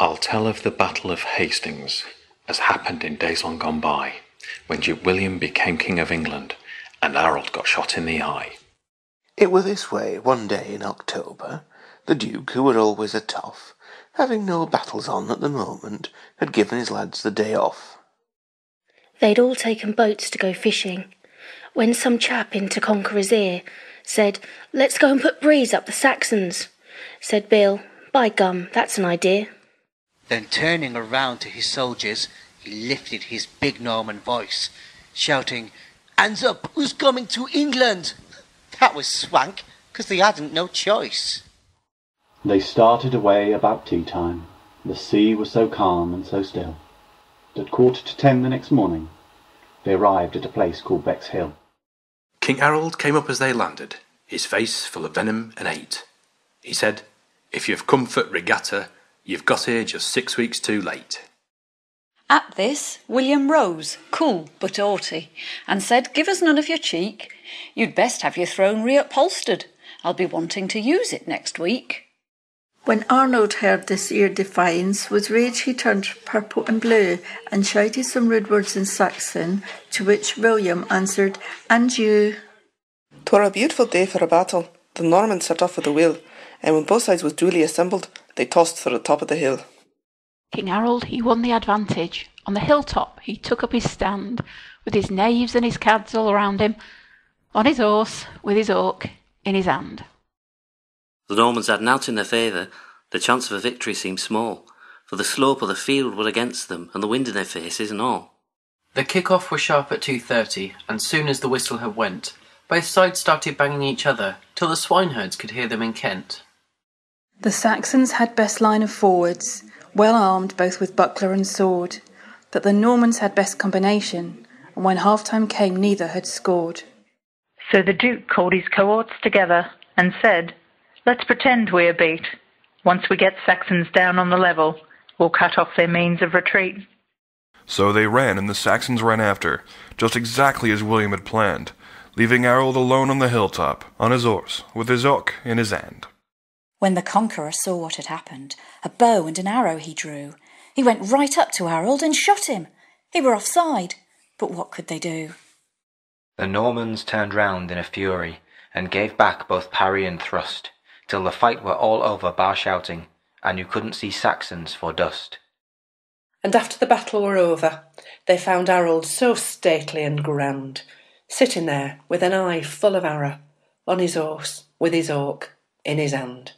I'll tell of the Battle of Hastings, as happened in days long gone by, when Duke William became King of England, and Harold got shot in the eye. It were this way, one day in October, the Duke, who were always a toff, having no battles on at the moment, had given his lads the day off. They'd all taken boats to go fishing, when some chap into Conqueror's ear said, "Let's go and put breeze up the Saxons." Said Bill, "By gum, that's an idea." Then turning around to his soldiers, he lifted his big Norman voice, shouting, "Hands up, who's coming to England?" That was swank, 'cause they hadn't no choice. They started away about tea time. The sea was so calm and so still. At 10:15 the next morning, they arrived at a place called Bexhill. King Harold came up as they landed, his face full of venom and hate. He said, "If you've come for regatta, you've got here just 6 weeks too late." At this, William rose, cool but haughty, and said, "Give us none of your cheek. You'd best have your throne reupholstered. I'll be wanting to use it next week." When Arnold heard this ear defiance, with rage he turned purple and blue, and shouted some rude words in Saxon, to which William answered, "And you?" 'Twere a beautiful day for a battle. The Normans set off with a will, and when both sides was duly assembled, they tossed for the top of the hill. King Harold, he won the advantage. On the hilltop he took up his stand, with his knaves and his cads all around him, on his horse, with his hawk in his hand. The Normans had nought in their favour. The chance of a victory seemed small, for the slope of the field was against them, and the wind in their faces and all. The kick-off was sharp at 2:30, and soon as the whistle had went, both sides started banging each other, till the swineherds could hear them in Kent. The Saxons had best line of forwards, well armed both with buckler and sword, but the Normans had best combination, and when half-time came neither had scored. So the Duke called his cohorts together and said, "Let's pretend we are beat. Once we get Saxons down on the level, we'll cut off their means of retreat." So they ran, and the Saxons ran after, just exactly as William had planned, leaving Harold alone on the hilltop, on his horse, with his oak in his hand. When the conqueror saw what had happened, a bow and an arrow he drew. He went right up to Harold and shot him. They were offside, but what could they do? The Normans turned round in a fury, and gave back both parry and thrust, till the fight were all over bar shouting, and you couldn't see Saxons for dust. And after the battle were over, they found Harold so stately and grand, sitting there with an eye full of arrow, on his horse, with his hawk in his hand.